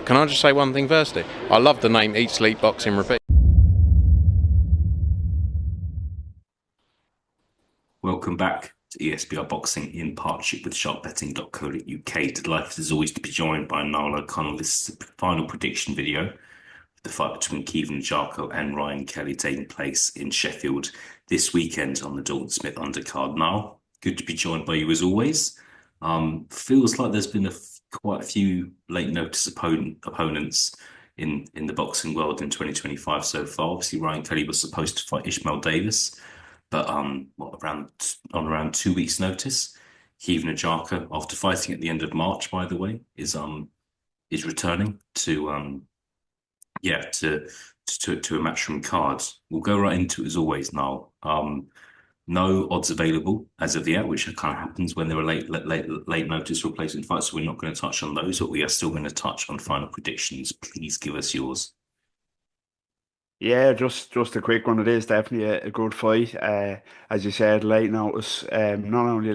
Can I just say one thing firstly? I love the name Eat, Sleep, Boxing, Repeat. Welcome back to ESBR Boxing in partnership with sharpbetting.co.uk. Delighted as always to be joined by Niall O'Connell. This is the final prediction video. The fight between Caoimhin Agyarko and Ryan Kelly taking place in Sheffield this weekend on the Dalton Smith undercard. Niall, good to be joined by you as always. Feels like there's been quite a few late notice opponents in the boxing world in 2025 so far. Obviously, Ryan Kelly was supposed to fight Ishmael Davis, but around 2 weeks' notice, Caoimhin Agyarko, after fighting at the end of March, by the way, is returning to yeah to a matchroom card. We'll go right into it as always now. No odds available as of yet, which kind of happens when there are late notice replacement fights. So we're not going to touch on those, but we are still going to touch on final predictions. Please give us yours. Yeah, just a quick one. It is definitely a good fight. As you said, late notice. Not only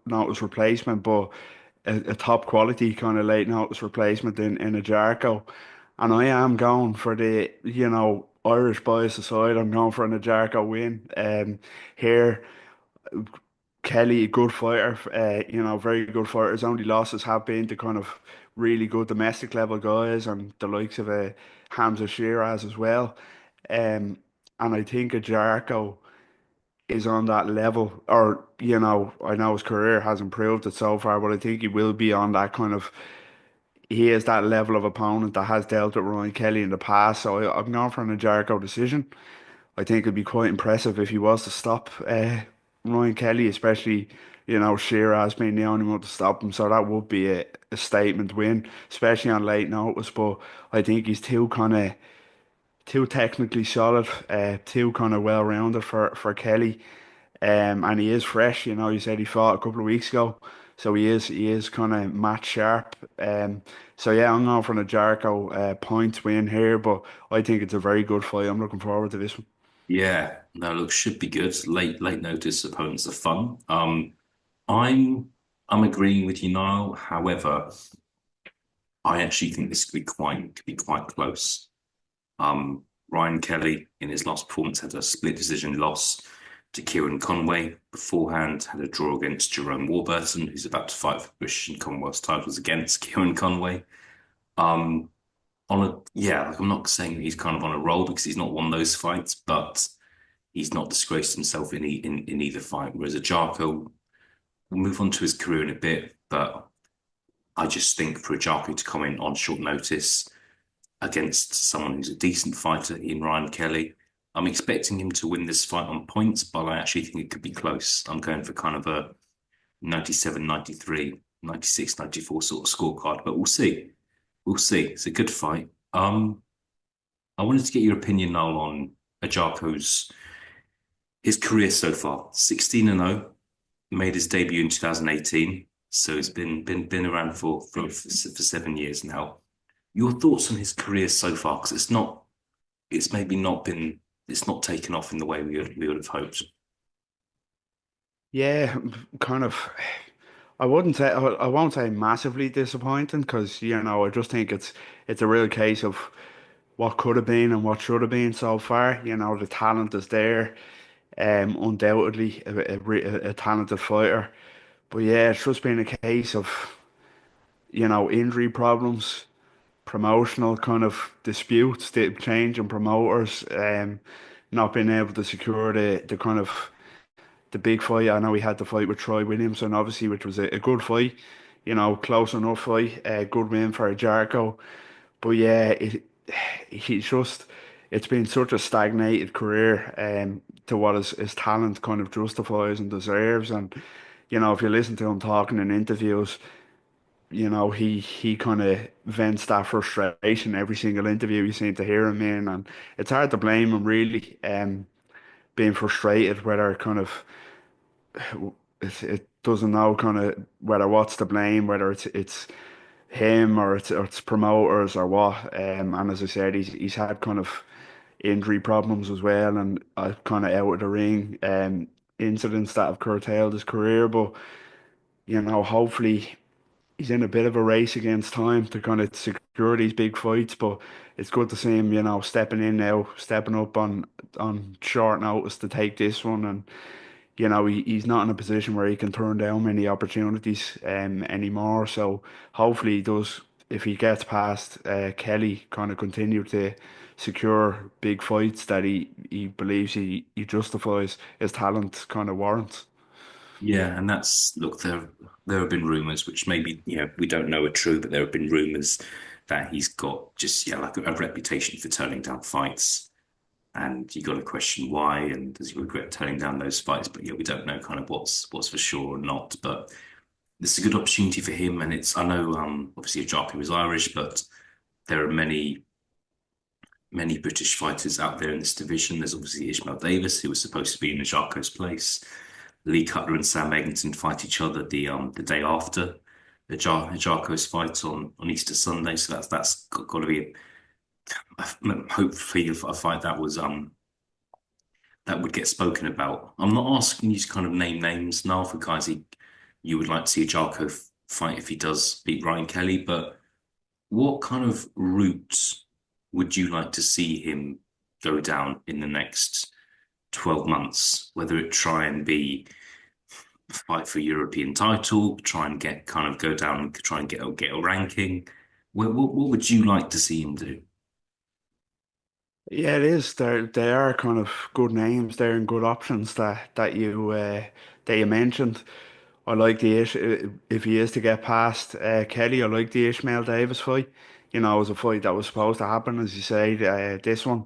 notice replacement, but a top quality kind of late notice replacement in a Agyarko. And I am going for the Irish bias aside. I'm going for an Agyarko win. Here. Kelly, a good fighter, very good fighter. His only losses have been to kind of really good domestic level guys and the likes of Hamza Shiraz as well. And I think Agyarko is on that level, or I know his career hasn't proved it so far, but I think he will be on that kind of. He is that level of opponent that has dealt with Ryan Kelly in the past. So I'm going for an Agyarko decision. I think it'd be quite impressive if he was to stop Ryan Kelly, especially, Shiraz being the only one to stop him. So that would be a statement win, especially on late notice. But I think he's too technically solid, too kind of well rounded for Kelly. And he is fresh, you said he fought a couple of weeks ago. So he is kind of match sharp. So yeah, I'm going for an Agyarko points win here, but I think it's a very good fight. I'm looking forward to this one. Yeah, no, look, should be good. Late notice opponents are fun. I'm I'm agreeing with you, Niall. However, I actually think this could be quite close. Ryan Kelly in his last performance had a split decision loss to Kieran Conway. Beforehand, had a draw against Jerome Warburton, who's about to fight for British and Commonwealth titles against Kieran Conway. Um, like I'm not saying he's kind of on a roll because he's not won those fights, but he's not disgraced himself in either fight. Whereas Agyarko will move on to his career in a bit, but I just think for Agyarko to come in on short notice against someone who's a decent fighter in Ryan Kelly, I'm expecting him to win this fight on points, but I actually think it could be close. I'm going for kind of a 97, 93, 96, 94 sort of scorecard, but we'll see. We'll see. It's a good fight. I wanted to get your opinion now on Agyarko's his career so far. 16 and 0, made his debut in 2018, so it's been around for 7 years now. Your thoughts on his career so far? Because it's maybe not been, it's not taken off in the way we would have hoped. Yeah, kind of. I won't say massively disappointing because I just think it's a real case of what could have been and what should have been so far. The talent is there, undoubtedly a talented fighter. But yeah, it's just been a case of injury problems, promotional kind of disputes, the change in promoters, not being able to secure the kind of the big fight. I know he had the fight with Troy Williamson, obviously, which was a good fight, close enough fight, a good win for Agyarko. But yeah, he's just it's been such a stagnated career to what his talent kind of justifies and deserves. And if you listen to him talking in interviews, he kind of vents that frustration every single interview you seem to hear him in, and it's hard to blame him really, being frustrated whether kind of it doesn't know kind of whether what's to blame, whether it's him or it's promoters or what. And as I said, he's had kind of injury problems as well, and kind of out of the ring incidents that have curtailed his career. But hopefully he's in a bit of a race against time to kind of secure secure these big fights. But it's good to see him, stepping in now, stepping up on short notice to take this one. And he's not in a position where he can turn down many opportunities anymore. So hopefully he does, if he gets past Kelly, kind of continue to secure big fights that he believes he justifies his talent kind of warrants. Yeah, and look, there have been rumors, which maybe, we don't know are true, but there have been rumors that he's got just, yeah, like a reputation for turning down fights. And you got to question why, and does he regret turning down those fights? But yeah, we don't know kind of what's for sure or not. But this is a good opportunity for him, and I know obviously Agyarko is Irish, but there are many British fighters out there in this division. There's obviously Ishmael Davis, who was supposed to be in Agyarko's place. Lee Cutler and Sam Eglinton fight each other the day after Agyarko's fight on Easter Sunday. So that's got to be hopefully a fight that would get spoken about. I'm not asking you to kind of name names now for guys you would like to see Agyarko fight if he does beat Ryan Kelly, but what kind of route would you like to see him go down in the next 12 months? Whether it try and be fight for a European title, try and get kind of go down and try and get a ranking. What would you like to see him do? Yeah, it is. They are kind of good names there and good options that you mentioned. I like if he is to get past Kelly. I like the Ishmael Davis fight. It was a fight that was supposed to happen, as you say. This one,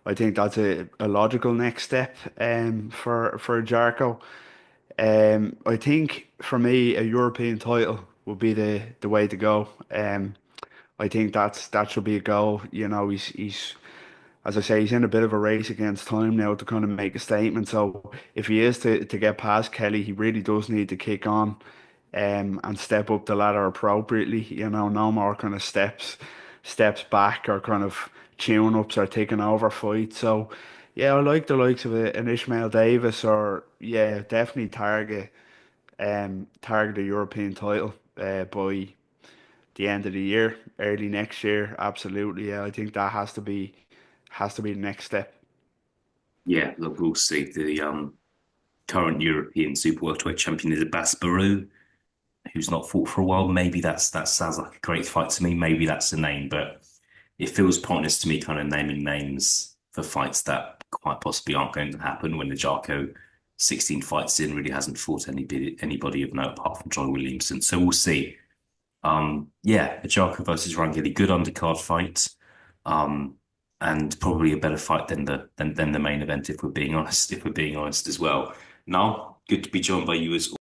I think that's a logical next step for Jarko. I think for me, a European title would be the way to go. I think that should be a goal. He's as I say, he's in a bit of a race against time now to kind of make a statement. So if he is to get past Kelly, he really does need to kick on and step up the ladder appropriately. No more kind of steps back or kind of tune ups or taking over fights. So yeah, I like the likes of an Ishmael Davis or yeah, definitely target a European title by the end of the year, early next year. Absolutely, yeah. I think that has to be the next step. Yeah, look, we'll see. The current European super welterweight champion is Abbas Baru, who's not fought for a while. Maybe that sounds like a great fight to me. Maybe that's the name, but it feels pointless to me kind of naming names for fights that quite possibly aren't going to happen when the Jarko 16 fights in really hasn't fought anybody of note apart from John Williamson. So we'll see. Yeah, Agyarko versus Rangeli, good undercard fight. Um, and probably a better fight than the main event if we're being honest, as well. Now, good to be joined by you as